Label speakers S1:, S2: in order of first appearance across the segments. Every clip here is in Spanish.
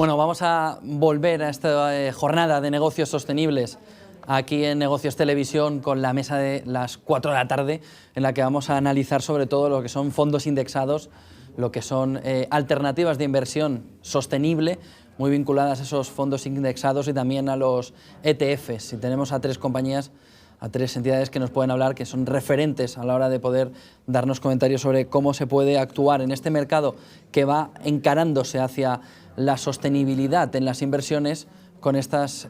S1: Bueno, vamos a volver a esta jornada de negocios sostenibles aquí en Negocios Televisión con la mesa de las 4 de la tarde, en la que vamos a analizar sobre todo lo que son fondos indexados, lo que son alternativas de inversión sostenible, muy vinculadas a esos fondos indexados y también a los ETFs. Y tenemos a 3 compañías, a 3 entidades que nos pueden hablar, que son referentes a la hora de poder darnos comentarios sobre cómo se puede actuar en este mercado que va encarándose hacia la sostenibilidad en las inversiones con estas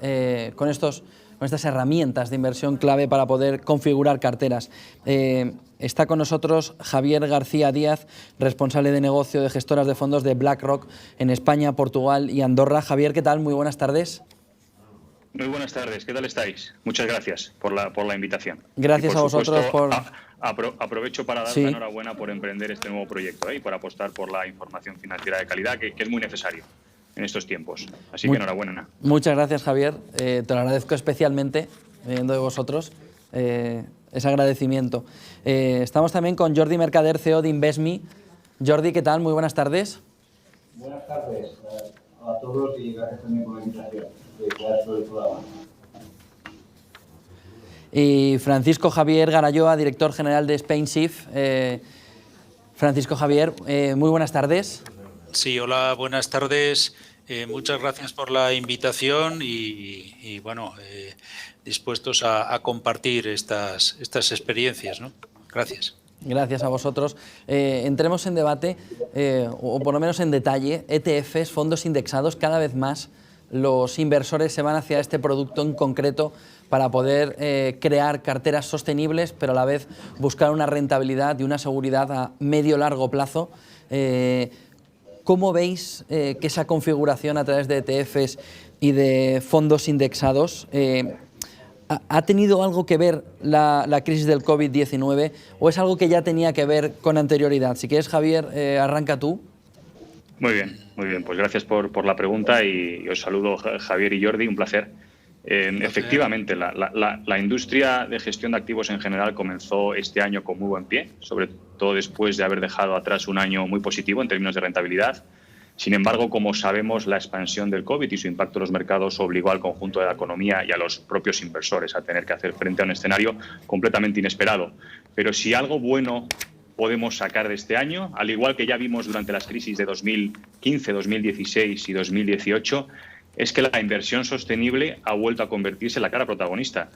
S1: herramientas de inversión clave para poder configurar carteras. Está con nosotros Javier García Díaz, responsable de negocio de gestoras de fondos de BlackRock en España, Portugal y Andorra. Javier, ¿qué tal? Muy buenas tardes.
S2: Muy buenas tardes, ¿qué tal estáis? Muchas gracias por la invitación.
S1: Gracias a vosotros por...
S2: Aprovecho para dar la enhorabuena por emprender este nuevo proyecto y por apostar por la información financiera de calidad, que es muy necesario en estos tiempos. Así que enhorabuena.
S1: Muchas gracias, Javier. Te lo agradezco especialmente, viniendo de vosotros, ese agradecimiento. Estamos también con Jordi Mercader, CEO de Invesmi. Jordi, ¿qué tal? Muy buenas tardes.
S3: Buenas tardes a todos y gracias también por la invitación. Gracias por el programa.
S1: Y Francisco Javier Garayoa, director general de SpainShift. Francisco Javier, muy buenas tardes.
S4: Sí, hola, buenas tardes. Muchas gracias por la invitación y bueno, dispuestos a compartir estas experiencias, ¿no? Gracias.
S1: Gracias a vosotros. Entremos en debate, o por lo menos en detalle. ETFs, fondos indexados, cada vez más los inversores se van hacia este producto en concreto para poder crear carteras sostenibles, pero a la vez buscar una rentabilidad y una seguridad a medio-largo plazo. ¿Cómo veis que esa configuración a través de ETFs y de fondos indexados ha tenido algo que ver la crisis del COVID-19 o es algo que ya tenía que ver con anterioridad? Si quieres, Javier, arranca tú.
S2: Muy bien. Pues gracias por la pregunta y os saludo, Javier y Jordi, un placer. Efectivamente, la industria de gestión de activos en general comenzó este año con muy buen pie, sobre todo después de haber dejado atrás un año muy positivo en términos de rentabilidad. Sin embargo, como sabemos, la expansión del COVID y su impacto en los mercados obligó al conjunto de la economía y a los propios inversores a tener que hacer frente a un escenario completamente inesperado. Pero si algo bueno podemos sacar de este año, al igual que ya vimos durante las crisis de 2015, 2016 y 2018, es que la inversión sostenible ha vuelto a convertirse en la cara protagonista.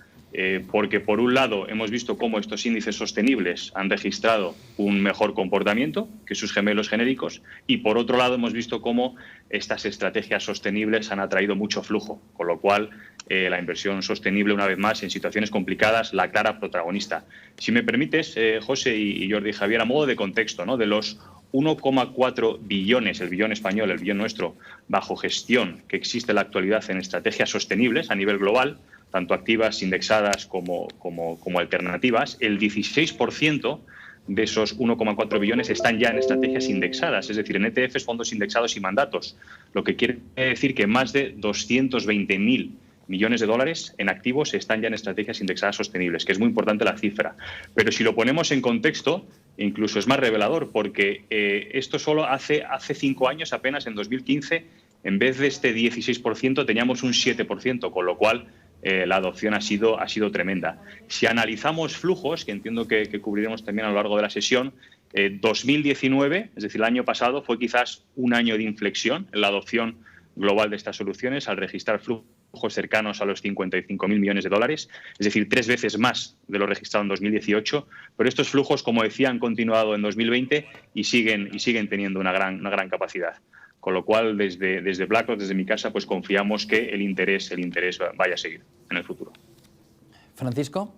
S2: Porque, por un lado, hemos visto cómo estos índices sostenibles han registrado un mejor comportamiento que sus gemelos genéricos y, por otro lado, hemos visto cómo estas estrategias sostenibles han atraído mucho flujo, con lo cual la inversión sostenible, una vez más, en situaciones complicadas, la clara protagonista. Si me permites, José y Jordi y Javier, a modo de contexto, ¿no?, de los 1,4 billones, el billón español, el billón nuestro, bajo gestión que existe en la actualidad en estrategias sostenibles a nivel global, tanto activas, indexadas como alternativas, el 16% de esos 1,4 billones están ya en estrategias indexadas, es decir, en ETFs, fondos indexados y mandatos, lo que quiere decir que más de 220.000 millones de dólares en activos están ya en estrategias indexadas sostenibles, que es muy importante la cifra. Pero si lo ponemos en contexto, incluso es más revelador, porque esto solo hace 5 años, apenas en 2015, en vez de este 16%, teníamos un 7%, con lo cual la adopción ha sido tremenda. Si analizamos flujos, que entiendo que cubriremos también a lo largo de la sesión, 2019, es decir, el año pasado, fue quizás un año de inflexión en la adopción global de estas soluciones, al registrar flujos cercanos a los 55.000 millones de dólares, es decir, 3 veces más de lo registrado en 2018, pero estos flujos, como decía, han continuado en 2020 y siguen teniendo una gran capacidad. Con lo cual, desde BlackRock, desde mi casa, pues confiamos que el interés vaya a seguir en el futuro.
S1: Francisco.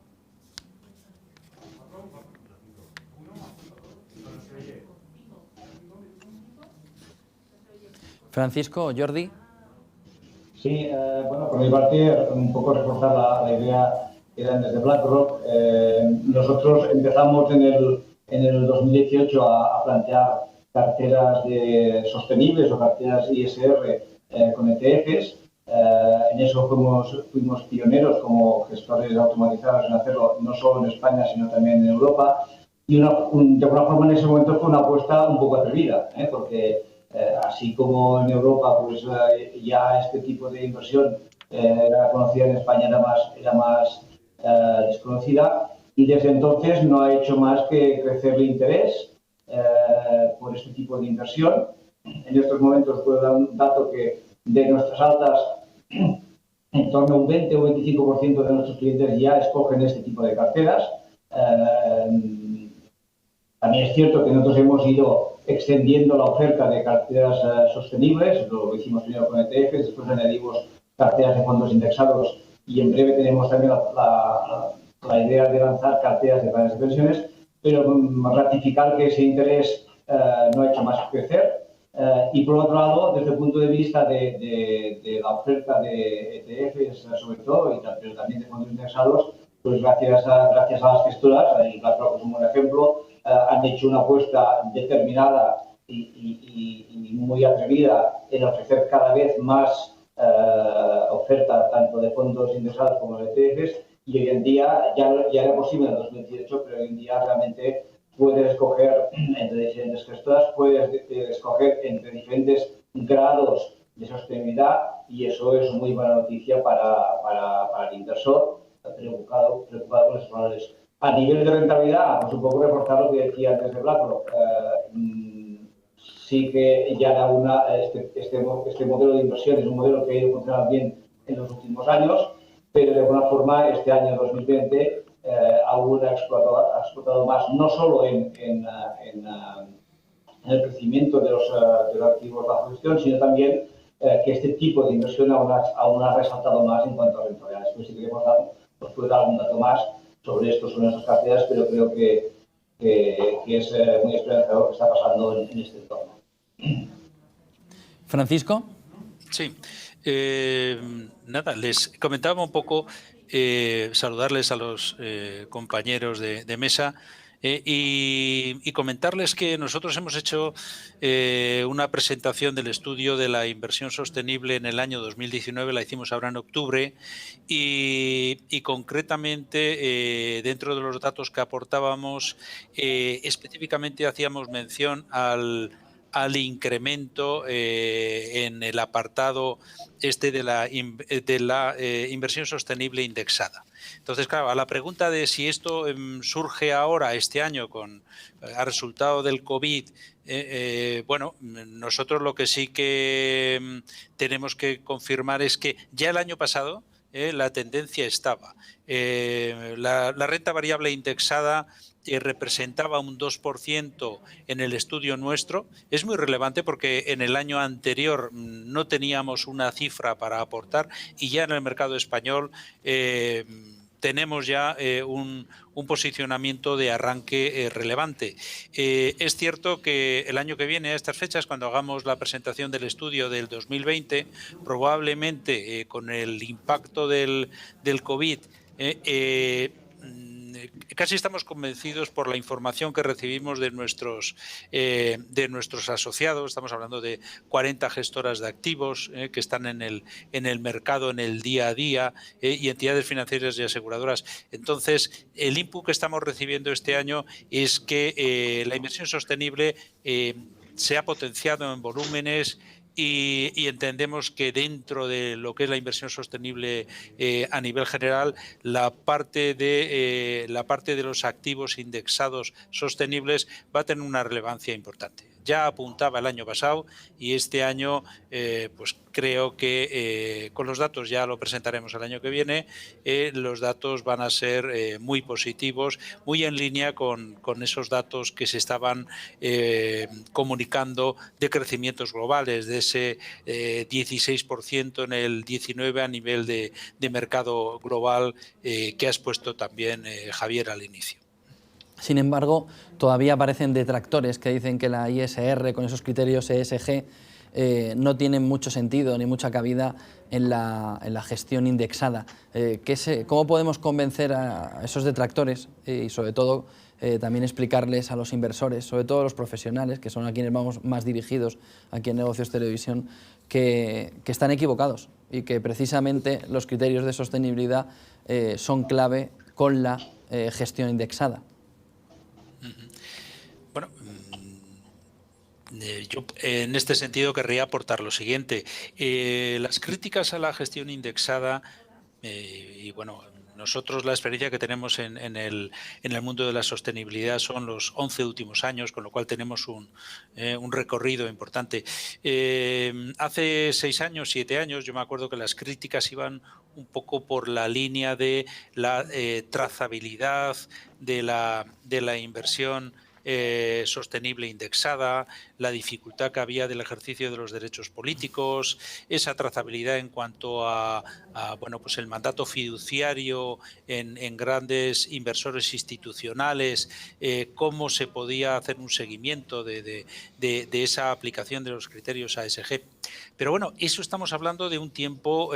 S1: Francisco, Jordi.
S3: Sí, bueno, por mi parte, un poco reforzar la idea que dan desde BlackRock. Nosotros empezamos en el 2018 a plantear carteras sostenibles o carteras ISR con ETFs. En eso fuimos pioneros como gestores automatizados en hacerlo, no solo en España, sino también en Europa. Y de alguna forma en ese momento fue una apuesta un poco atrevida, porque así como en Europa pues ya este tipo de inversión era conocida, en España era más desconocida, y desde entonces no ha hecho más que crecer el interés por este tipo de inversión. En estos momentos puedo dar un dato que de nuestras altas, en torno a un 20 o 25% de nuestros clientes ya escogen este tipo de carteras. También es cierto que nosotros hemos ido extendiendo la oferta de carteras sostenibles, lo hicimos primero con ETFs, después añadimos carteras de fondos indexados y en breve tenemos también la idea de lanzar carteras de planes de pensiones, pero ratificar que ese interés no ha hecho más que crecer. Y por otro lado, desde el punto de vista de la oferta de ETFs sobre todo, pero también de fondos indexados, pues gracias a las gestoras, y BlackRock es un buen ejemplo, han hecho una apuesta determinada y muy atrevida en ofrecer cada vez más oferta tanto de fondos indexados como de ETFs, y hoy en día ya era posible en el 2018, pero hoy en día realmente puedes escoger entre diferentes gestoras, puedes escoger entre diferentes grados de sostenibilidad, y eso es muy buena noticia para el inversor preocupado con los valores. A nivel de rentabilidad, pues un poco reforzar lo que decía antes de BlackRock. Sí que ya da este modelo de inversión es un modelo que ha ido funcionando bien en los últimos años, pero de alguna forma este año 2020 aún ha explotado más, no solo en el crecimiento de los activos bajo gestión, sino también que este tipo de inversión aún ha resaltado más en cuanto a rentabilidad. Después, si queremos os puedo dar algún dato más sobre estas carteras, pero creo que es muy esperanzador lo que está pasando en este entorno.
S1: Francisco.
S4: Sí, nada, les comentaba un poco, saludarles a los compañeros de mesa y comentarles que nosotros hemos hecho una presentación del estudio de la inversión sostenible en el año 2019, la hicimos ahora en octubre, y concretamente dentro de los datos que aportábamos, específicamente hacíamos mención al incremento en el apartado de la inversión sostenible indexada. Entonces, claro, a la pregunta de si esto surge ahora, este año, a resultado del COVID, bueno, nosotros lo que sí que tenemos que confirmar es que ya el año pasado la tendencia estaba. La renta variable indexada representaba un 2% en el estudio nuestro. Es muy relevante porque en el año anterior no teníamos una cifra para aportar, y ya en el mercado español tenemos ya un posicionamiento de arranque relevante. Es cierto que el año que viene, a estas fechas, cuando hagamos la presentación del estudio del 2020, probablemente con el impacto del COVID, casi estamos convencidos por la información que recibimos de nuestros asociados. Estamos hablando de 40 gestoras de activos que están en el mercado, en el día a día, y entidades financieras y aseguradoras. Entonces, el input que estamos recibiendo este año es que la inversión sostenible se ha potenciado en volúmenes, y entendemos que dentro de lo que es la inversión sostenible a nivel general, la parte de los activos indexados sostenibles va a tener una relevancia importante. Ya apuntaba el año pasado, y este año pues creo que con los datos, ya lo presentaremos el año que viene, los datos van a ser muy positivos, muy en línea con esos datos que se estaban comunicando de crecimientos globales, de ese 16% en el 19 a nivel de mercado global que ha expuesto también Javier al inicio.
S1: Sin embargo, todavía aparecen detractores que dicen que la ISR, con esos criterios ESG, no tienen mucho sentido ni mucha cabida en la gestión indexada. ¿Cómo podemos convencer a esos detractores y, sobre todo, también explicarles a los inversores, sobre todo a los profesionales, que son a quienes vamos más dirigidos aquí en Negocios Televisión, que están equivocados y que precisamente los criterios de sostenibilidad son clave con la gestión indexada?
S4: Bueno, Yo en este sentido querría aportar lo siguiente. Las críticas a la gestión indexada y bueno, nosotros la experiencia que tenemos en el mundo de la sostenibilidad son los 11 últimos años, con lo cual tenemos un recorrido importante. Hace 6 años, 7 años, yo me acuerdo que las críticas iban un poco por la línea de la trazabilidad de la inversión sostenible indexada, la dificultad que había del ejercicio de los derechos políticos, esa trazabilidad en cuanto a bueno, pues el mandato fiduciario en grandes inversores institucionales, cómo se podía hacer un seguimiento de esa aplicación de los criterios ASG. Pero bueno, eso estamos hablando de un tiempo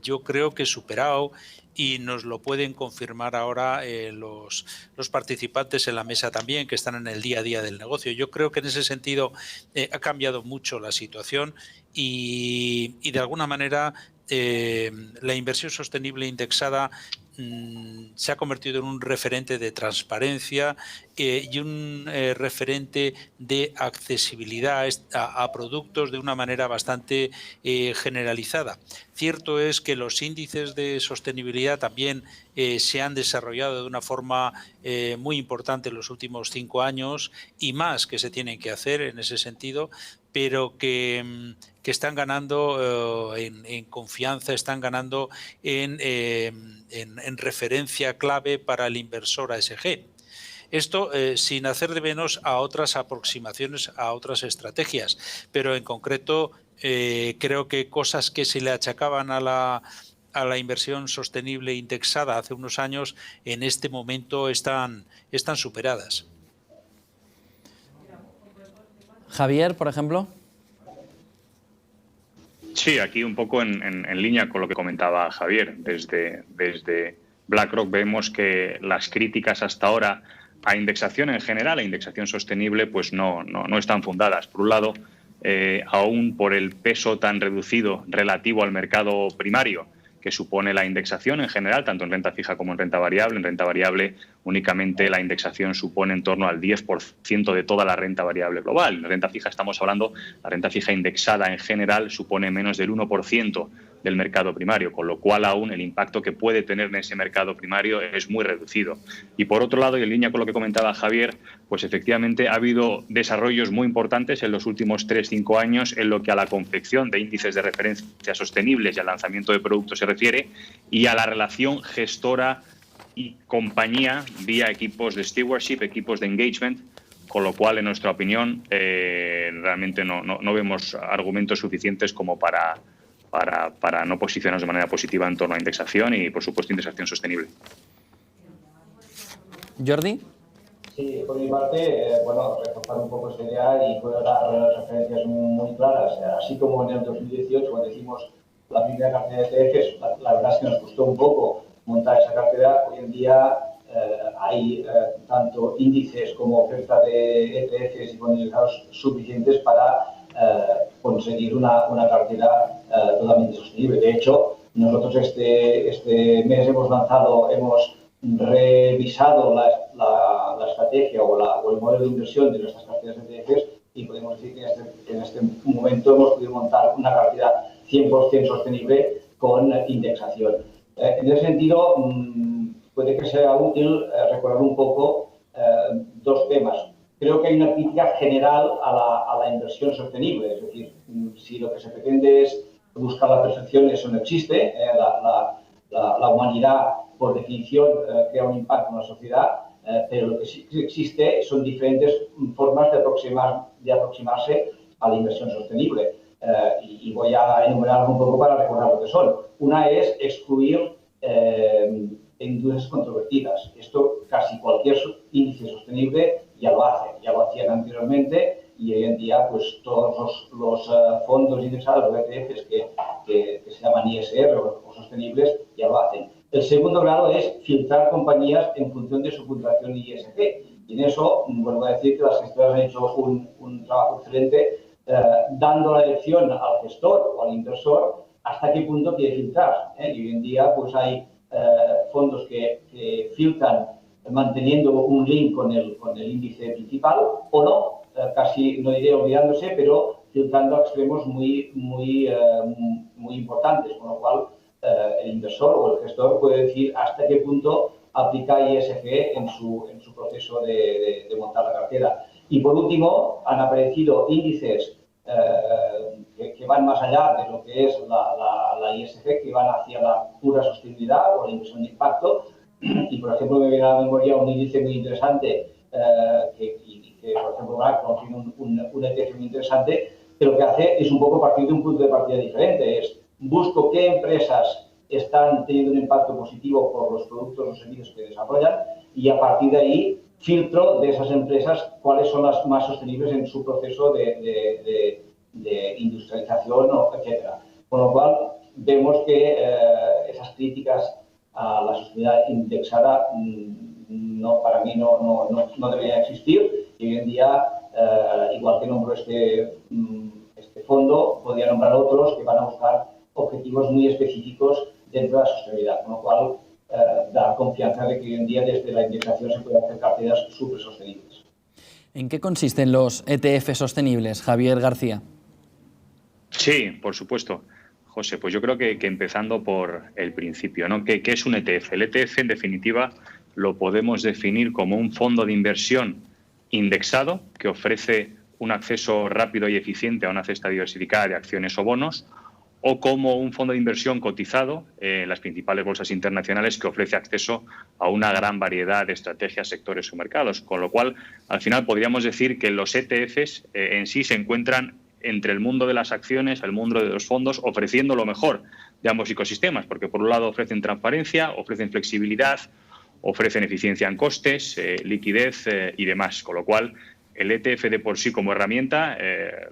S4: yo creo que superado, y nos lo pueden confirmar ahora los participantes en la mesa también, que están en el día a día del negocio. Yo creo que en ese sentido ha cambiado mucho la situación y de alguna manera la inversión sostenible indexada se ha convertido en un referente de transparencia y un referente de accesibilidad a productos de una manera bastante generalizada. Cierto es que los índices de sostenibilidad también se han desarrollado de una forma muy importante en los últimos 5 años y más que se tienen que hacer en ese sentido, pero que están ganando en confianza, están ganando en referencia clave para el inversor ASG. Esto sin hacer de menos a otras aproximaciones, a otras estrategias, pero en concreto creo que cosas que se le achacaban a la inversión sostenible indexada hace unos años, en este momento están superadas.
S1: Javier, por ejemplo.
S2: Sí, aquí un poco en línea con lo que comentaba Javier. Desde BlackRock vemos que las críticas hasta ahora a indexación en general, a indexación sostenible, pues no están fundadas. Por un lado, aún por el peso tan reducido relativo al mercado primario que supone la indexación en general, tanto en renta fija como en renta variable. En renta variable únicamente la indexación supone en torno al 10% de toda la renta variable global. En renta fija estamos hablando, la renta fija indexada en general supone menos del 1% del mercado primario, con lo cual aún el impacto que puede tener en ese mercado primario es muy reducido. Y por otro lado, y en línea con lo que comentaba Javier, pues efectivamente ha habido desarrollos muy importantes en los últimos 3-5 años en lo que a la confección de índices de referencia sostenibles y al lanzamiento de productos se refiere, y a la relación gestora y compañía vía equipos de stewardship, equipos de engagement, con lo cual, en nuestra opinión, realmente no vemos argumentos suficientes como para no posicionarnos de manera positiva en torno a indexación y, por supuesto, indexación sostenible.
S1: Jordi.
S3: Sí, por mi parte, bueno, reforzar un poco esta idea y puedo dar referencias muy claras. Así como en el 2018, cuando hicimos la primera cartera de ETFs, la verdad es que nos costó un poco montar esa cartera. Hoy en día hay tanto índices como oferta de ETFs y bonificados suficientes para conseguir una cartera totalmente sostenible. De hecho, nosotros este mes hemos revisado la estrategia o el modelo de inversión de nuestras carteras de ETFs y podemos decir que en este momento hemos podido montar una cartera 100% sostenible con indexación. En ese sentido, puede que sea útil recordar un poco dos temas. Creo que hay una crítica general a la inversión sostenible, es decir, si lo que se pretende es buscar la perfección, eso no existe. La humanidad, por definición, crea un impacto en la sociedad, pero lo que sí existe son diferentes formas de aproximarse a la inversión sostenible. Y voy a enumerar un poco para recordar lo que son. Una es excluir industrias controvertidas. Esto casi cualquier índice sostenible ya lo hace, ya lo hacían anteriormente, y hoy en día pues todos los fondos indexados o ETFs que se llaman ISR o sostenibles ya lo hacen. El segundo grado es filtrar compañías en función de su puntuación ISG. Y en eso, vuelvo a decir que las gestoras han hecho un trabajo excelente dando la elección al gestor o al inversor hasta qué punto quiere filtrar. Y hoy en día pues hay fondos que filtran manteniendo un link con el índice principal o no, casi, no diré olvidándose, pero filtrando a extremos muy importantes, con lo cual el inversor o el gestor puede decir hasta qué punto aplica ISG en su proceso de montar la cartera. Y por último, han aparecido índices que van más allá de lo que es la ISG, que van hacia la pura sostenibilidad o la inversión de impacto. Y, por ejemplo, me viene a la memoria un índice muy interesante que por ejemplo, BlackRock tiene un ETF muy interesante, que lo que hace es un poco partir de un punto de partida diferente. Busco qué empresas están teniendo un impacto positivo por los productos o servicios que desarrollan y a partir de ahí filtro de esas empresas cuáles son las más sostenibles en su proceso de industrialización, etcétera. Con lo cual, vemos que esas críticas a la sostenibilidad indexada para mí no deberían existir. Y hoy en día, igual que nombro este fondo, podría nombrar otros que van a buscar objetivos muy específicos dentro de la sostenibilidad, con lo cual da confianza de que hoy en día desde la indexación se pueden hacer carteras súper sostenibles.
S1: ¿En qué consisten los ETF sostenibles, Javier García?
S2: Sí, por supuesto. José, pues yo creo que empezando por el principio, ¿no? ¿Qué es un ETF? El ETF, en definitiva, lo podemos definir como un fondo de inversión indexado que ofrece un acceso rápido y eficiente a una cesta diversificada de acciones o bonos, o como un fondo de inversión cotizado en las principales bolsas internacionales que ofrece acceso a una gran variedad de estrategias, sectores o mercados. Con lo cual, al final podríamos decir que los ETFs en sí se encuentran entre el mundo de las acciones, el mundo de los fondos, ofreciendo lo mejor de ambos ecosistemas, porque por un lado ofrecen transparencia, ofrecen flexibilidad, ofrecen eficiencia en costes, liquidez y demás. Con lo cual, el ETF de por sí como herramienta,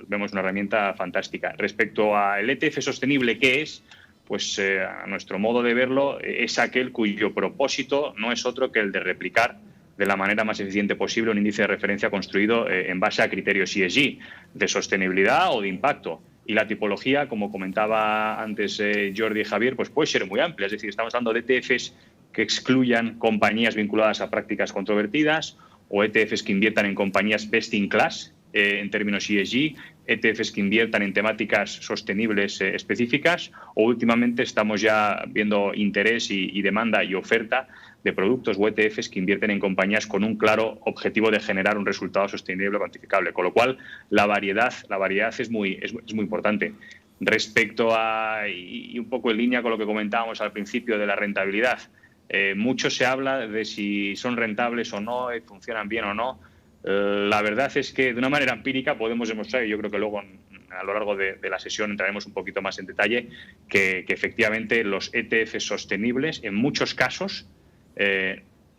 S2: vemos una herramienta fantástica. Respecto al ETF sostenible, ¿qué es? Pues a nuestro modo de verlo, es aquel cuyo propósito no es otro que el de replicar de la manera más eficiente posible un índice de referencia construido en base a criterios ESG, de sostenibilidad o de impacto. Y la tipología, como comentaba antes Jordi y Javier, pues puede ser muy amplia. Es decir, estamos hablando de ETFs que excluyan compañías vinculadas a prácticas controvertidas o ETFs que inviertan en compañías best in class en términos ESG, ETFs que inviertan en temáticas sostenibles específicas, o últimamente estamos ya viendo interés y demanda y oferta de productos o ETFs que invierten en compañías con un claro objetivo de generar un resultado sostenible cuantificable. Con lo cual, la variedad es muy importante. Respecto a, y un poco en línea con lo que comentábamos al principio de la rentabilidad, mucho se habla de si son rentables o no, funcionan bien o no. La verdad es que de una manera empírica podemos demostrar, y yo creo que luego a lo largo de la sesión entraremos un poquito más en detalle, que efectivamente los ETFs sostenibles en muchos casos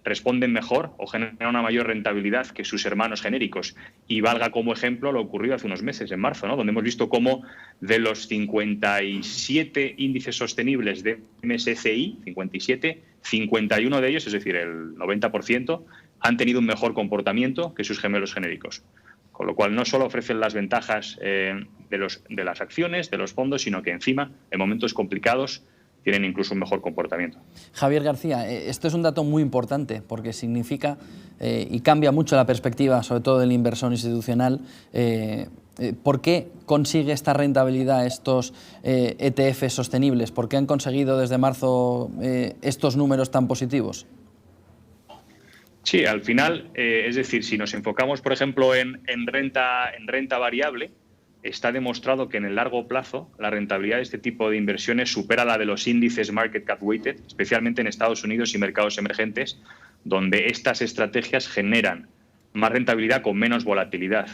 S2: responden mejor o generan una mayor rentabilidad que sus hermanos genéricos. Y valga como ejemplo lo ocurrido hace unos meses, en marzo, ¿no? Donde hemos visto cómo de los 57 índices sostenibles de MSCI, 51 de ellos, es decir, el 90%, han tenido un mejor comportamiento que sus gemelos genéricos. Con lo cual no solo ofrecen las ventajas de las acciones, de los fondos, sino que encima, en momentos complicados, tienen incluso un mejor comportamiento.
S1: Javier García, esto es un dato muy importante porque significa y cambia mucho la perspectiva, sobre todo del inversor institucional. ¿Por qué consigue esta rentabilidad estos ETFs sostenibles? ¿Por qué han conseguido desde marzo estos números tan positivos?
S2: Sí, al final, es decir, si nos enfocamos, por ejemplo, en renta variable, está demostrado que en el largo plazo la rentabilidad de este tipo de inversiones supera la de los índices market cap weighted, especialmente en Estados Unidos y mercados emergentes, donde estas estrategias generan más rentabilidad con menos volatilidad.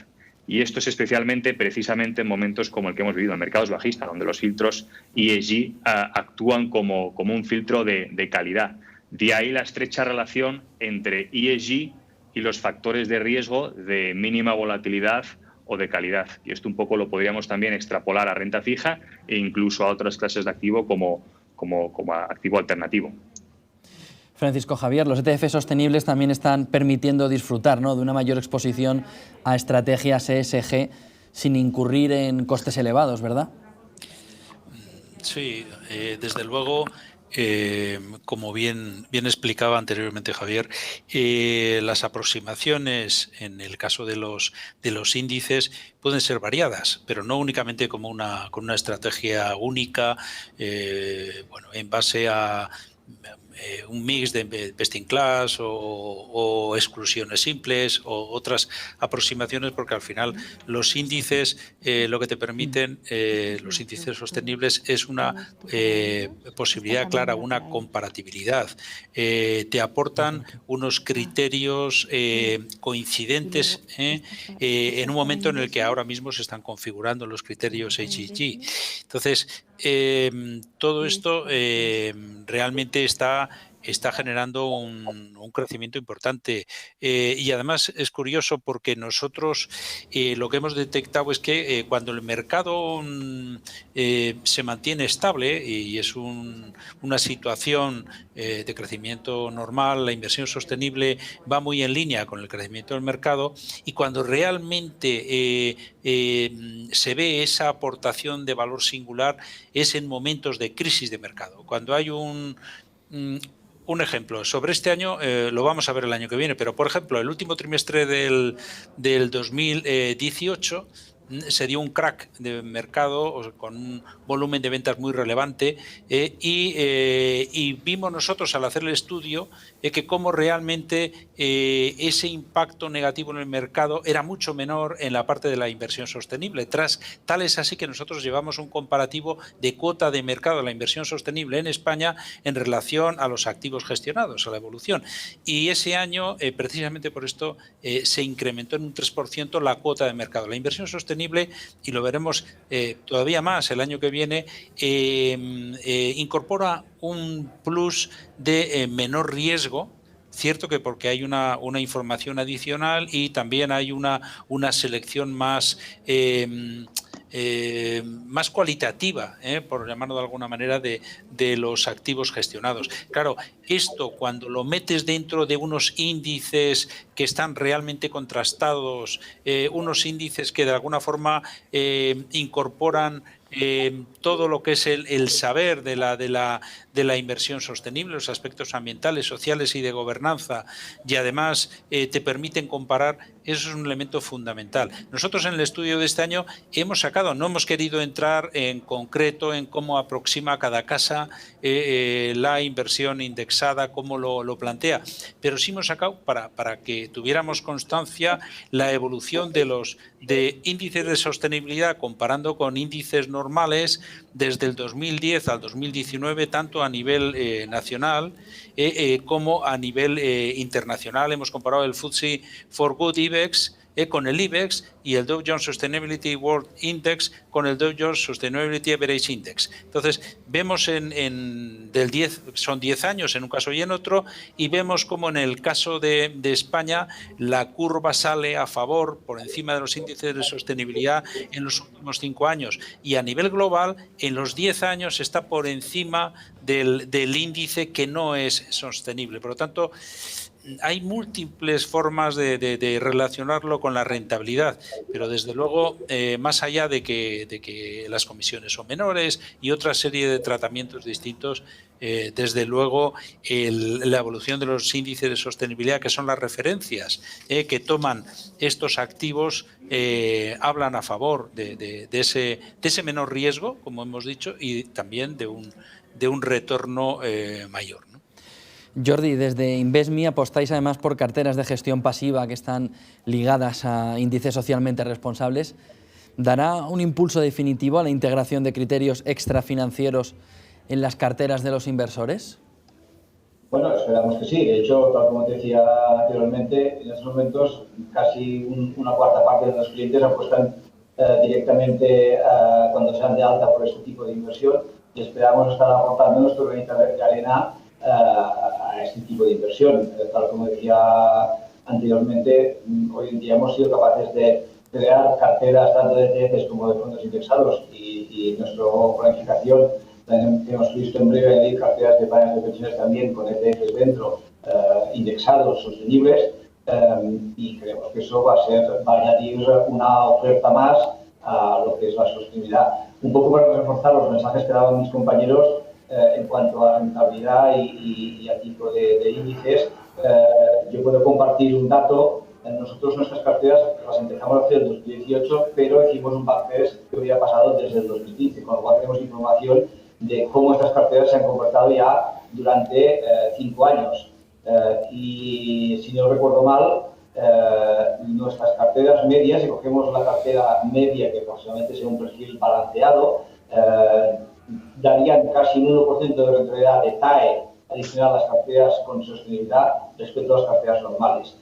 S2: Y esto es especialmente, precisamente, en momentos como el que hemos vivido en mercados bajistas, donde los filtros ESG actúan como un filtro de calidad. De ahí la estrecha relación entre ESG y los factores de riesgo de mínima volatilidad o de calidad. Y esto un poco lo podríamos también extrapolar a renta fija e incluso a otras clases de activo como activo alternativo.
S1: Francisco Javier, los ETF sostenibles también están permitiendo disfrutar, ¿no?, de una mayor exposición a estrategias ESG sin incurrir en costes elevados, ¿verdad?
S4: Sí, desde luego como bien explicaba anteriormente Javier, las aproximaciones en el caso de los índices pueden ser variadas, pero no únicamente como con una estrategia única, bueno, en base a un mix de best in class o exclusiones simples o otras aproximaciones, porque al final los índices lo que te permiten, los índices sostenibles, es una posibilidad clara, una comparatibilidad. Te aportan unos criterios coincidentes en un momento en el que ahora mismo se están configurando los criterios HEG. Entonces, todo esto realmente está generando un crecimiento importante, y además es curioso porque nosotros lo que hemos detectado es que cuando el mercado se mantiene estable y es una situación de crecimiento normal, la inversión sostenible va muy en línea con el crecimiento del mercado, y cuando realmente se ve esa aportación de valor singular es en momentos de crisis de mercado, cuando hay un ejemplo. Sobre este año lo vamos a ver el año que viene, pero por ejemplo el último trimestre del 2018 se dio un crack de mercado con un volumen de ventas muy relevante, y vimos nosotros al hacer el estudio que cómo realmente ese impacto negativo en el mercado era mucho menor en la parte de la inversión sostenible. Tal es así que nosotros llevamos un comparativo de cuota de mercado de la inversión sostenible en España en relación a los activos gestionados, a la evolución. Y ese año, precisamente por esto, se incrementó en un 3% la cuota de mercado. La inversión sostenible, y lo veremos todavía más el año que viene, incorpora un plus de menor riesgo. Cierto que porque hay una información adicional y también hay una selección más más cualitativa, por llamarlo de alguna manera, de los activos gestionados. Claro, esto cuando lo metes dentro de unos índices que están realmente contrastados, unos índices que de alguna forma incorporan todo lo que es el saber de la inversión sostenible, los aspectos ambientales, sociales y de gobernanza, y además te permiten comparar, eso es un elemento fundamental. Nosotros en el estudio de este año hemos sacado, no hemos querido entrar en concreto en cómo aproxima cada casa la inversión indexada, cómo lo plantea, pero sí hemos sacado para que tuviéramos constancia la evolución de índices de sostenibilidad comparando con índices normales desde el 2010 al 2019, tanto a nivel nacional como a nivel internacional. Hemos comparado el FTSE for Good IBEX con el IBEX y el Dow Jones Sustainability World Index con el Dow Jones Sustainability Average Index. Entonces, vemos son 10 años en un caso y en otro, y vemos como en el caso de España la curva sale a favor, por encima de los índices de sostenibilidad en los últimos 5 años, y a nivel global en los 10 años está por encima del índice que no es sostenible. Por lo tanto, hay múltiples formas de relacionarlo con la rentabilidad, pero desde luego, más allá de que las comisiones son menores y otra serie de tratamientos distintos, desde luego la evolución de los índices de sostenibilidad, que son las referencias que toman estos activos, hablan a favor de ese menor riesgo, como hemos dicho, y también de un retorno mayor, ¿no?
S1: Jordi, desde Invesmi apostáis además por carteras de gestión pasiva que están ligadas a índices socialmente responsables. ¿Dará un impulso definitivo a la integración de criterios extrafinancieros en las carteras de los inversores?
S3: Bueno, esperamos que sí. De hecho, tal como te decía anteriormente, en estos momentos casi una cuarta parte de los clientes apuestan directamente cuando sean de alta por este tipo de inversión, y esperamos estar aportando nuestro granito de arena a este tipo de inversión. Tal como decía anteriormente, hoy en día hemos sido capaces de crear carteras tanto de ETFs como de fondos indexados, y nuestra planificación hemos visto en breve añadir carteras de planes de pensiones también con ETFs dentro, indexados, sostenibles, y creemos que eso va a añadir una oferta más a lo que es la sostenibilidad. Un poco para reforzar los mensajes que daban mis compañeros, en cuanto a rentabilidad y a tipo de índices, yo puedo compartir un dato. Nosotros nuestras carteras las empezamos a hacer en 2018, pero hicimos un backtest que había pasado desde el 2015, con lo cual tenemos información de cómo estas carteras se han comportado ya durante 5 años. Y si no recuerdo mal, nuestras carteras medias, si cogemos la cartera media, que posiblemente sea un perfil balanceado, darían casi un 1% de rentabilidad de TAE adicional a las carteras con sostenibilidad respecto a las carteras normales.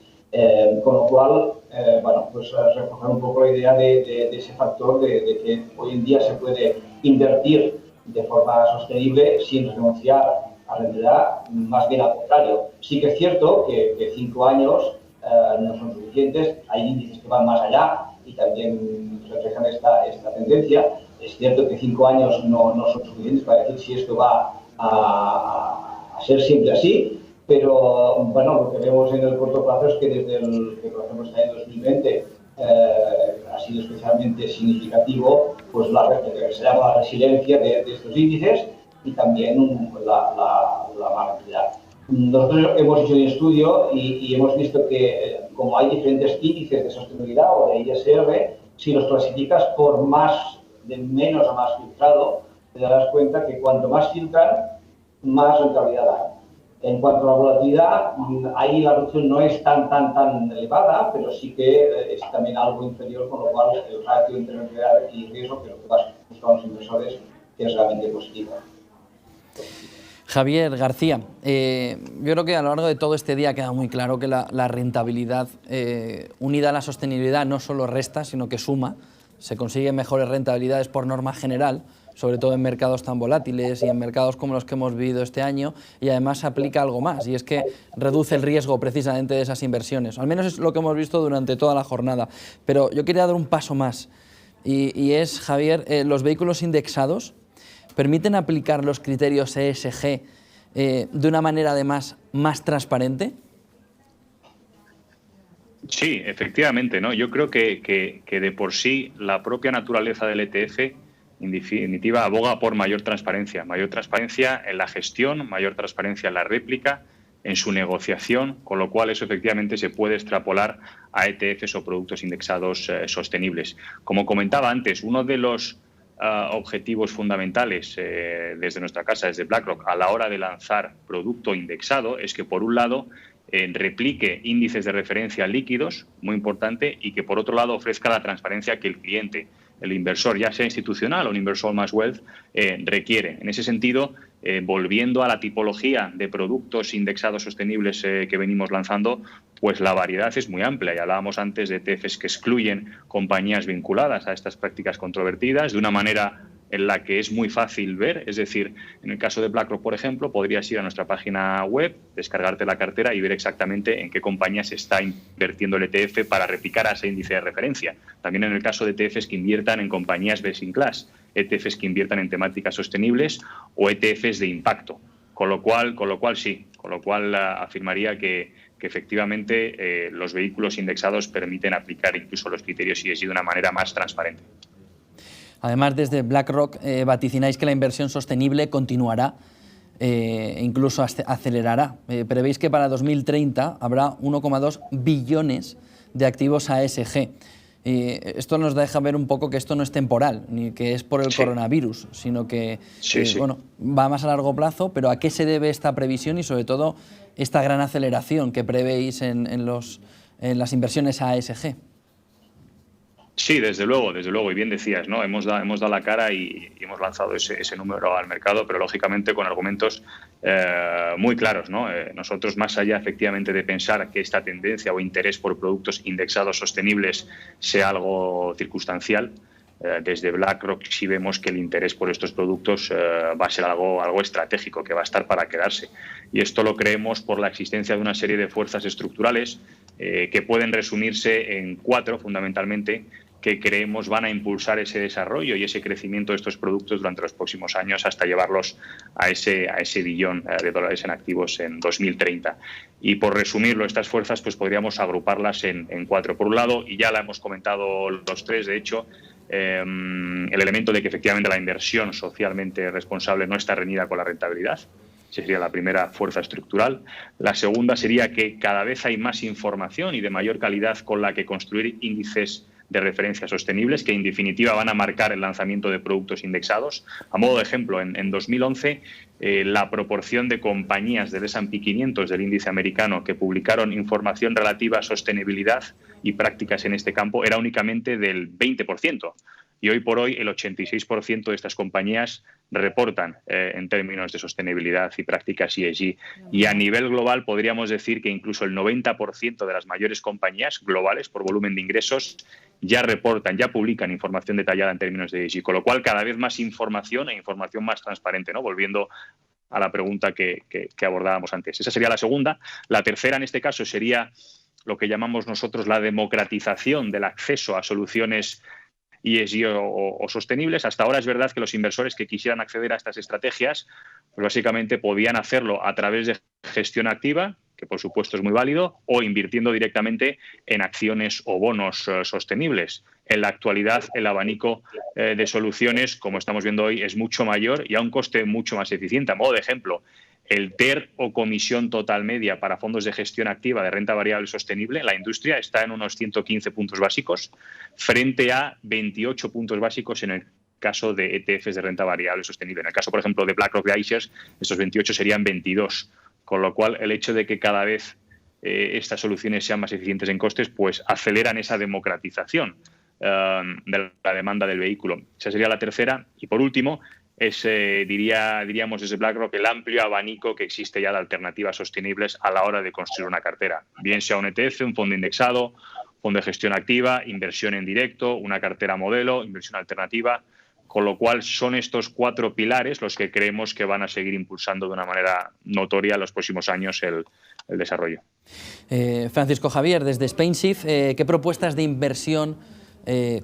S3: Con lo cual, bueno, pues reforzar un poco la idea de ese factor de que hoy en día se puede invertir de forma sostenible sin renunciar a rentabilidad, más bien al contrario. Sí que es cierto que 5 años no son suficientes, hay índices que van más allá y también reflejan esta tendencia. Es cierto que 5 años no son suficientes para decir si esto va a ser siempre así, pero bueno, lo que vemos en el corto plazo es que desde el que conocemos en 2020 ha sido especialmente significativo pues lo que se llama la resiliencia de estos índices y también la volatilidad. Nosotros hemos hecho un estudio y hemos visto que como hay diferentes índices de sostenibilidad o de ISR, si los clasificas por de menos a más filtrado, te darás cuenta que cuanto más filtran, más rentabilidad dan. En cuanto a la volatilidad, ahí la reducción no es tan elevada, pero sí que es también algo inferior, con lo cual el ratio entre rentabilidad y riesgo, que es lo que buscan los inversores, es realmente positivo.
S1: Javier García, yo creo que a lo largo de todo este día ha quedado muy claro que la rentabilidad unida a la sostenibilidad no solo resta, sino que suma. Se consiguen mejores rentabilidades por norma general, sobre todo en mercados tan volátiles y en mercados como los que hemos vivido este año, y además se aplica algo más, y es que reduce el riesgo precisamente de esas inversiones. Al menos es lo que hemos visto durante toda la jornada. Pero yo quería dar un paso más, y es, Javier, los vehículos indexados permiten aplicar los criterios ESG de una manera además más transparente.
S2: Sí, efectivamente, ¿no? Yo creo que de por sí la propia naturaleza del ETF, en definitiva, aboga por mayor transparencia en la gestión, mayor transparencia en la réplica, en su negociación, con lo cual eso efectivamente se puede extrapolar a ETFs o productos indexados sostenibles. Como comentaba antes, uno de los objetivos fundamentales desde nuestra casa, desde BlackRock, a la hora de lanzar producto indexado, es que por un lado replique índices de referencia líquidos, muy importante, y que por otro lado ofrezca la transparencia que el cliente, el inversor, ya sea institucional o un inversor más wealth, requiere. En ese sentido, volviendo a la tipología de productos indexados sostenibles que venimos lanzando, pues la variedad es muy amplia. Ya hablábamos antes de ETFs que excluyen compañías vinculadas a estas prácticas controvertidas de una manera en la que es muy fácil ver, es decir, en el caso de BlackRock, por ejemplo, podrías ir a nuestra página web, descargarte la cartera y ver exactamente en qué compañía se está invirtiendo el ETF para replicar a ese índice de referencia. También en el caso de ETFs que inviertan en compañías best in class, ETFs que inviertan en temáticas sostenibles o ETFs de impacto. Con lo cual afirmaría que efectivamente los vehículos indexados permiten aplicar incluso los criterios ESG de una manera más transparente.
S1: Además, desde BlackRock vaticináis que la inversión sostenible continuará e incluso acelerará. Prevéis que para 2030 habrá 1,2 billones de activos ASG. Esto nos deja ver un poco que esto no es temporal, ni que es por el coronavirus, sino que bueno, va más a largo plazo. Pero ¿a qué se debe esta previsión y sobre todo esta gran aceleración que prevéis en las inversiones ASG?
S2: Sí, desde luego, y bien decías, ¿no? Hemos dado la cara y hemos lanzado ese número al mercado, pero lógicamente con argumentos muy claros, ¿no? Nosotros, más allá efectivamente de pensar que esta tendencia o interés por productos indexados sostenibles sea algo circunstancial, desde BlackRock sí vemos que el interés por estos productos va a ser algo estratégico, que va a estar para quedarse. Y esto lo creemos por la existencia de una serie de fuerzas estructurales que pueden resumirse en 4 fundamentalmente, que creemos van a impulsar ese desarrollo y ese crecimiento de estos productos durante los próximos años hasta llevarlos a ese billón de dólares en activos en 2030. Y por resumirlo, estas fuerzas pues podríamos agruparlas en 4. Por un lado, y ya la hemos comentado los 3, de hecho, el elemento de que efectivamente la inversión socialmente responsable no está reñida con la rentabilidad. Esa sería la primera fuerza estructural. La segunda sería que cada vez hay más información y de mayor calidad con la que construir índices de referencia sostenibles que en definitiva van a marcar el lanzamiento de productos indexados. A modo de ejemplo, en 2011 la proporción de compañías del S&P 500 del índice americano que publicaron información relativa a sostenibilidad y prácticas en este campo era únicamente del 20%. Y hoy por hoy el 86% de estas compañías reportan en términos de sostenibilidad y prácticas ESG. Y a nivel global podríamos decir que incluso el 90% de las mayores compañías globales por volumen de ingresos ya reportan, ya publican información detallada en términos de ESG, con lo cual cada vez más información e información más transparente, ¿no? Volviendo a la pregunta que abordábamos antes. Esa sería la segunda. La tercera, en este caso, sería lo que llamamos nosotros la democratización del acceso a soluciones ESG o sostenibles. Hasta ahora es verdad que los inversores que quisieran acceder a estas estrategias, pues básicamente podían hacerlo a través de gestión activa, que por supuesto es muy válido, o invirtiendo directamente en acciones o bonos sostenibles. En la actualidad, el abanico de soluciones, como estamos viendo hoy, es mucho mayor y a un coste mucho más eficiente. A modo de ejemplo, el TER o comisión total media para fondos de gestión activa de renta variable sostenible en la industria está en unos 115 puntos básicos frente a 28 puntos básicos en el caso de ETFs de renta variable sostenible. En el caso, por ejemplo, de BlackRock de iShares, estos 28 serían 22. Con lo cual, el hecho de que cada vez estas soluciones sean más eficientes en costes, pues aceleran esa democratización de la demanda del vehículo. Esa sería la tercera. Y por último, diríamos desde BlackRock el amplio abanico que existe ya de alternativas sostenibles a la hora de construir una cartera. Bien sea un ETF, un fondo indexado, fondo de gestión activa, inversión en directo, una cartera modelo, inversión alternativa. Con lo cual son estos 4 pilares los que creemos que van a seguir impulsando de una manera notoria en los próximos años el desarrollo.
S1: Francisco Javier, desde SpainShift, ¿qué propuestas de inversión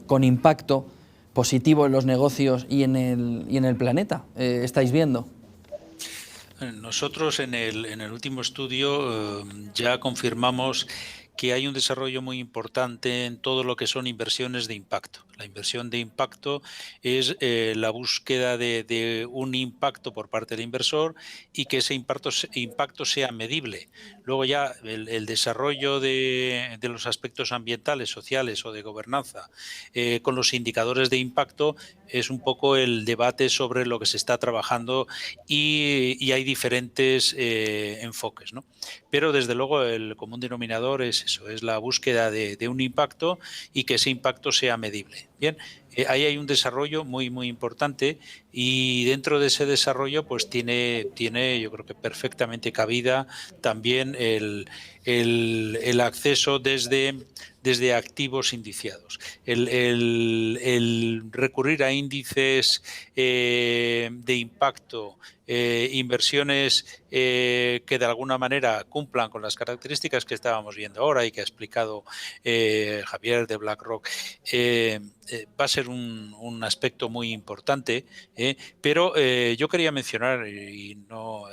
S1: con impacto positivo en los negocios y en el planeta estáis viendo?
S4: Nosotros en el último estudio ya confirmamos que hay un desarrollo muy importante en todo lo que son inversiones de impacto. La inversión de impacto es la búsqueda de un impacto por parte del inversor y que ese impacto sea medible. Luego ya el desarrollo de los aspectos ambientales, sociales o de gobernanza con los indicadores de impacto es un poco el debate sobre lo que se está trabajando y hay diferentes enfoques, ¿no? Pero desde luego el común denominador es eso, es la búsqueda de un impacto y que ese impacto sea medible. Bien, ahí hay un desarrollo muy importante y dentro de ese desarrollo pues tiene yo creo que perfectamente cabida también el acceso desde activos indiciados. El recurrir a índices de impacto, inversiones que de alguna manera cumplan con las características que estábamos viendo ahora y que ha explicado Javier de BlackRock, va a ser un aspecto muy importante, pero yo quería mencionar, y no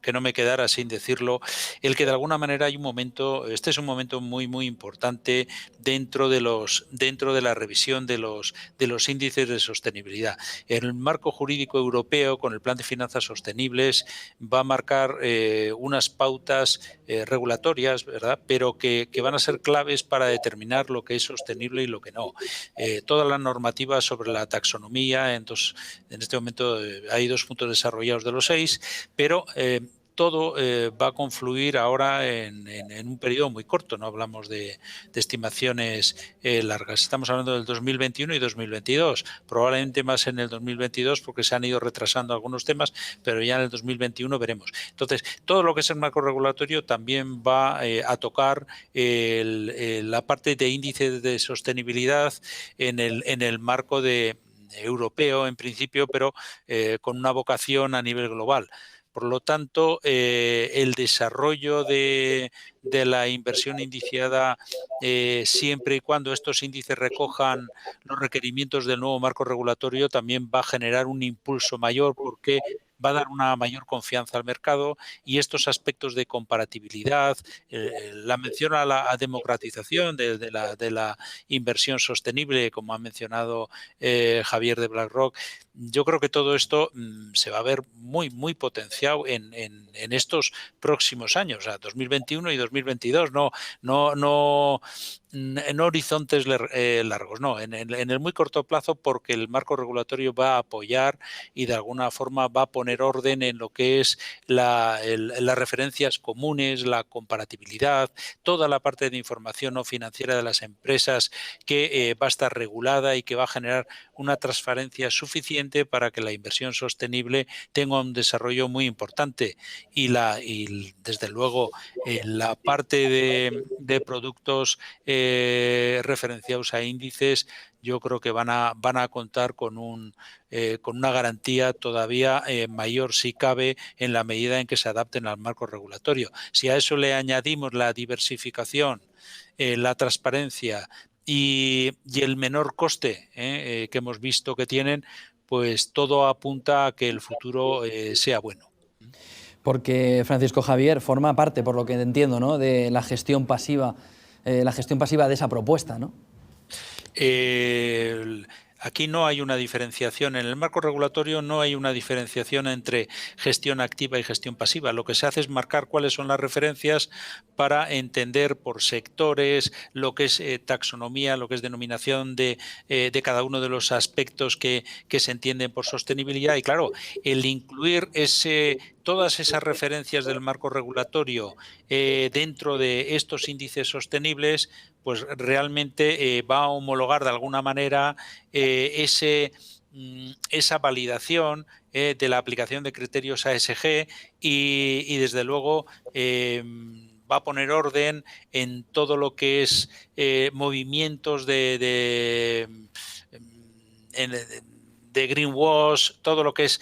S4: que no me quedara sin decirlo, el que de alguna manera hay un momento, este es un momento muy importante dentro de la revisión de los índices de sostenibilidad. El marco jurídico europeo con el Plan de Finanzas Sostenibles va a marcar unas pautas regulatorias, ¿verdad? Pero que van a ser claves para determinar lo que es sostenible y lo que no. Toda la normativa sobre la taxonomía, en este momento hay 2 puntos desarrollados de los 6, pero todo va a confluir ahora en un periodo muy corto, no hablamos de estimaciones largas, estamos hablando del 2021 y 2022, probablemente más en el 2022 porque se han ido retrasando algunos temas, pero ya en el 2021 veremos. Entonces, todo lo que es el marco regulatorio también va a tocar la parte de índice de sostenibilidad en el marco europeo en principio, pero con una vocación a nivel global. Por lo tanto, el desarrollo de de la inversión indiciada siempre y cuando estos índices recojan los requerimientos del nuevo marco regulatorio, también va a generar un impulso mayor porque va a dar una mayor confianza al mercado y estos aspectos de comparatibilidad, la mención a la democratización de la inversión sostenible, como ha mencionado Javier de BlackRock, yo creo que todo esto se va a ver muy potenciado en estos próximos años, o sea, 2021 y 2022, no horizontes largos, no, en el muy corto plazo, porque el marco regulatorio va a apoyar y de alguna forma va a poner orden en lo que es las referencias comunes, la comparatibilidad, toda la parte de información no financiera de las empresas que va a estar regulada y que va a generar una transparencia suficiente para que la inversión sostenible tenga un desarrollo muy importante y desde luego la parte de productos referenciados a índices, yo creo que van a contar con una garantía todavía mayor, si cabe, en la medida en que se adapten al marco regulatorio. Si a eso le añadimos la diversificación, la transparencia y el menor coste que hemos visto que tienen, pues todo apunta a que el futuro sea bueno.
S1: Porque Francisco Javier forma parte, por lo que entiendo, ¿no?, de la gestión pasiva de esa propuesta, ¿no?
S4: Aquí no hay una diferenciación, en el marco regulatorio no hay una diferenciación entre gestión activa y gestión pasiva. Lo que se hace es marcar cuáles son las referencias para entender por sectores lo que es taxonomía, lo que es denominación de cada uno de los aspectos que se entienden por sostenibilidad. Y claro, el incluir todas esas referencias del marco regulatorio dentro de estos índices sostenibles, pues realmente va a homologar de alguna manera esa validación de la aplicación de criterios ASG y desde luego va a poner orden en todo lo que es movimientos de greenwash, todo lo que es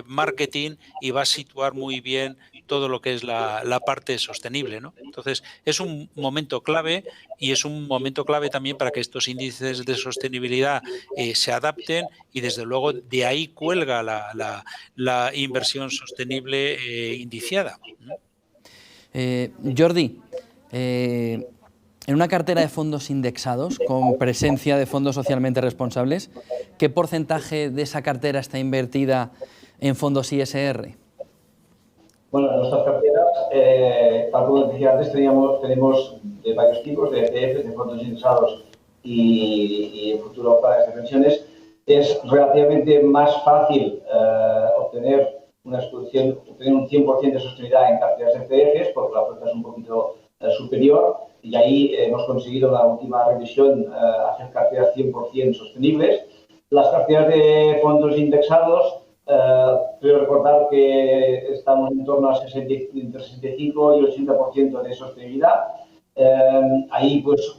S4: marketing, y va a situar muy bien todo lo que es la parte sostenible, ¿no? Entonces, es un momento clave y es un momento clave también para que estos índices de sostenibilidad se adapten y, desde luego, de ahí cuelga la inversión sostenible indiciada.
S1: Jordi, en una cartera de fondos indexados con presencia de fondos socialmente responsables, ¿qué porcentaje de esa cartera está invertida en fondos ISR?
S3: Bueno, en nuestras carteras, tal como decía antes, tenemos de varios tipos, de ETFs, de fondos indexados y en futuro planes de pensiones. Es relativamente más fácil obtener un 100% de sostenibilidad en carteras de ETFs, porque la oferta es un poquito superior, y ahí hemos conseguido en la última revisión hacer carteras 100% sostenibles. Las carteras de fondos indexados, quiero recordar que estamos en torno a entre 65 y 80% de sostenibilidad. Ahí pues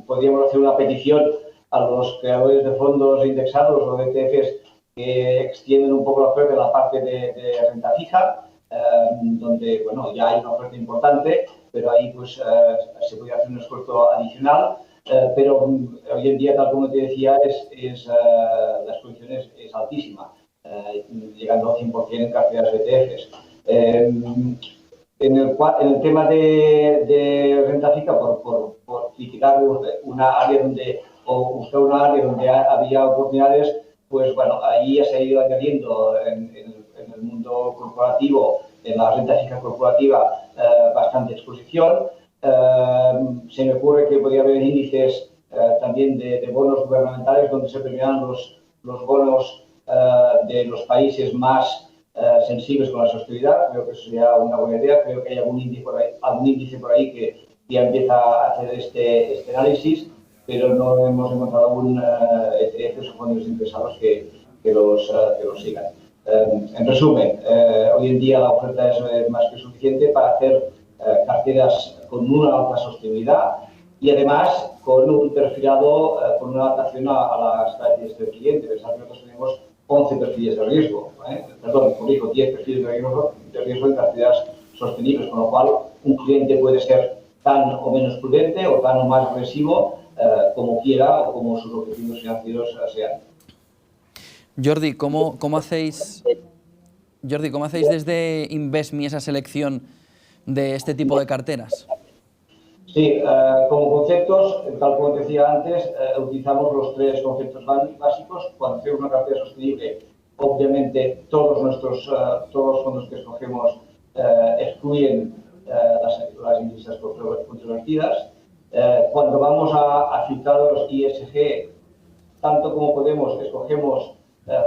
S3: podríamos hacer una petición a los creadores de fondos indexados o de ETFs que extienden un poco la oferta de la parte de renta fija, donde bueno, ya hay una oferta importante, pero ahí pues se podría hacer un esfuerzo adicional. Pero hoy en día, tal como te decía, la exposición es altísima, llegando al 100% en carteras de ETFs. En el tema de renta fija, por criticar una área o buscar una área donde había oportunidades, pues bueno, ahí ya se ha ido añadiendo en el mundo corporativo, en la renta fija corporativa, bastante exposición. Se me ocurre que podría haber índices también de bonos gubernamentales donde se premian los bonos de los países más sensibles con la sostenibilidad. Creo que eso sería una buena idea. Creo que hay algún índice por ahí que ya empieza a hacer este análisis, pero no hemos encontrado aún ETFs o fondos interesados que los sigan. En resumen, hoy en día la oferta es más que suficiente para hacer carteras con una alta sostenibilidad y además con un perfilado, con una adaptación a las características del cliente. Pensad que nosotros tenemos 11 perfiles de riesgo, perdón, como digo, 10 perfiles de riesgo en carteras sostenibles, con lo cual un cliente puede ser tan o menos prudente o tan o más agresivo como quiera o como sus objetivos financieros sean.
S1: Jordi, ¿cómo hacéis desde Invesmi esa selección de este tipo de carteras?
S3: Sí, como conceptos, tal como decía antes, utilizamos los 3 conceptos básicos. Cuando hacemos una cartera sostenible, obviamente todos los fondos que escogemos excluyen las industrias controvertidas. Cuando vamos a filtrados ESG, tanto como podemos, escogemos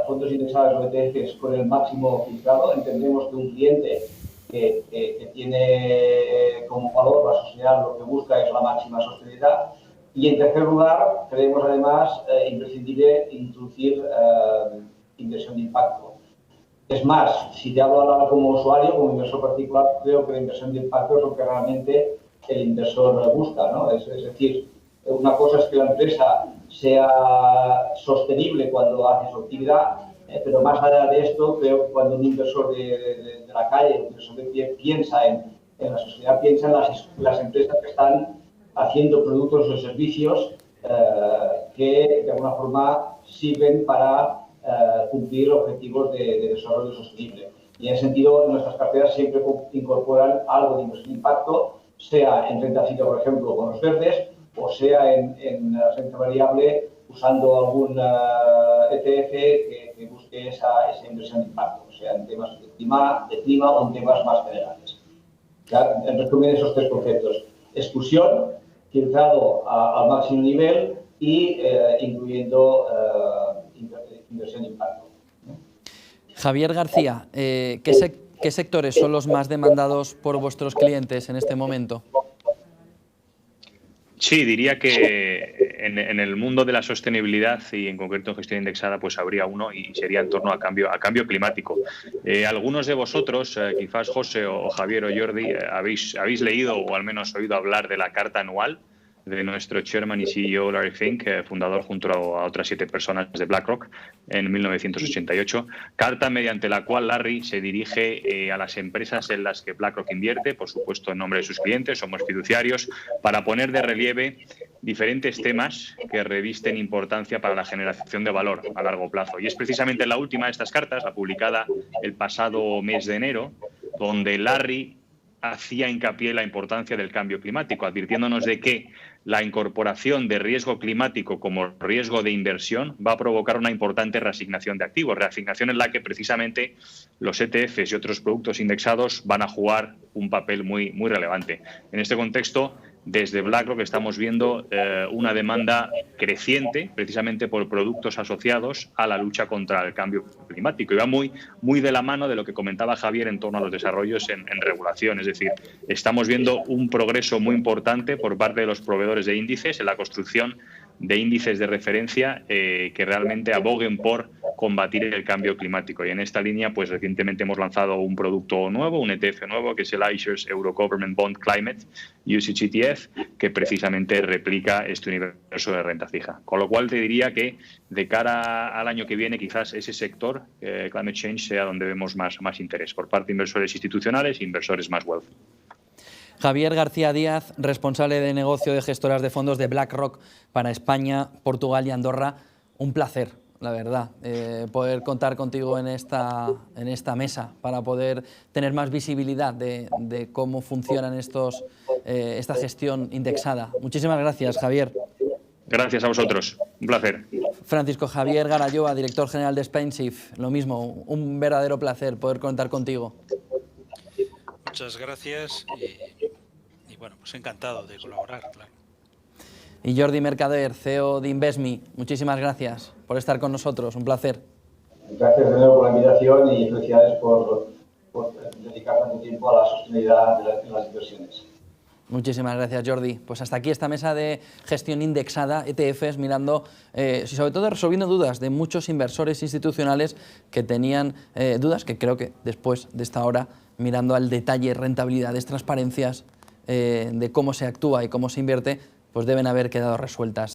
S3: fondos indexados o ETFs con el máximo filtrado. Entendemos que un cliente que tiene como valor la sociedad lo que busca es la máxima sostenibilidad. Y en tercer lugar, creemos además imprescindible introducir inversión de impacto. Es más, si te hablo ahora como usuario, como inversor particular, creo que la inversión de impacto es lo que realmente el inversor busca, ¿no? Es decir, una cosa es que la empresa sea sostenible cuando hace su actividad, pero más allá de esto, creo que cuando un inversor de la calle, un inversor de pie, piensa en la sociedad, piensa en las empresas que están haciendo productos o servicios que de alguna forma sirven para cumplir objetivos de desarrollo sostenible. Y en ese sentido, nuestras carteras siempre incorporan algo de inversión de impacto, sea en renta fija, por ejemplo, con los verdes, o sea en renta variable usando algún ETF que busque esa inversión de impacto, o sea en temas de clima o en temas más generales. ¿Ya? En resumen, esos 3 conceptos: exclusión, filtrado al máximo nivel y incluyendo inversión de impacto.
S1: Javier García, ¿qué sectores son los más demandados por vuestros clientes en este momento?
S2: Sí, diría que en el mundo de la sostenibilidad y en concreto en gestión indexada, pues habría uno y sería en torno a cambio climático. Algunos de vosotros, quizás José o Javier o Jordi, habéis leído o al menos oído hablar de la carta anual de nuestro chairman y CEO Larry Fink, fundador junto a otras 7 personas de BlackRock en 1988, carta mediante la cual Larry se dirige a las empresas en las que BlackRock invierte, por supuesto en nombre de sus clientes, somos fiduciarios, para poner de relieve diferentes temas que revisten importancia para la generación de valor a largo plazo. Y es precisamente la última de estas cartas, la publicada el pasado mes de enero, donde Larry hacía hincapié en la importancia del cambio climático, advirtiéndonos de que la incorporación de riesgo climático como riesgo de inversión va a provocar una importante reasignación de activos, reasignación en la que precisamente los ETFs y otros productos indexados van a jugar un papel muy relevante. En este contexto, desde BlackRock estamos viendo una demanda creciente precisamente por productos asociados a la lucha contra el cambio climático y va muy de la mano de lo que comentaba Javier en torno a los desarrollos en regulación. Es decir, estamos viendo un progreso muy importante por parte de los proveedores de índices en la construcción de índices de referencia que realmente aboguen por combatir el cambio climático. Y en esta línea, pues recientemente hemos lanzado un producto nuevo, un ETF nuevo, que es el iShares Euro Government Bond Climate Usage ETF, que precisamente replica este universo de renta fija. Con lo cual te diría que de cara al año que viene, quizás ese sector, Climate Change, sea donde vemos más interés por parte de inversores institucionales e inversores más wealth.
S1: Javier García Díaz, responsable de negocio de gestoras de fondos de BlackRock para España, Portugal y Andorra. Un placer, la verdad, poder contar contigo en esta mesa para poder tener más visibilidad de cómo funcionan esta gestión indexada. Muchísimas gracias, Javier.
S2: Gracias a vosotros. Un placer.
S1: Francisco Javier Garayova, director general de SpainShift. Lo mismo, un verdadero placer poder contar contigo.
S4: Muchas gracias y bueno, pues encantado de colaborar, claro.
S1: Y Jordi Mercader, CEO de Invesmi, muchísimas gracias por estar con nosotros, un placer.
S3: Gracias de nuevo por la invitación y felicidades por dedicar tanto tiempo a la sostenibilidad de las inversiones.
S1: Muchísimas gracias, Jordi. Pues hasta aquí esta mesa de gestión indexada, ETFs, mirando y sobre todo resolviendo dudas de muchos inversores institucionales que tenían dudas, que creo que después de esta hora, mirando al detalle, rentabilidades, transparencias, de cómo se actúa y cómo se invierte, pues deben haber quedado resueltas.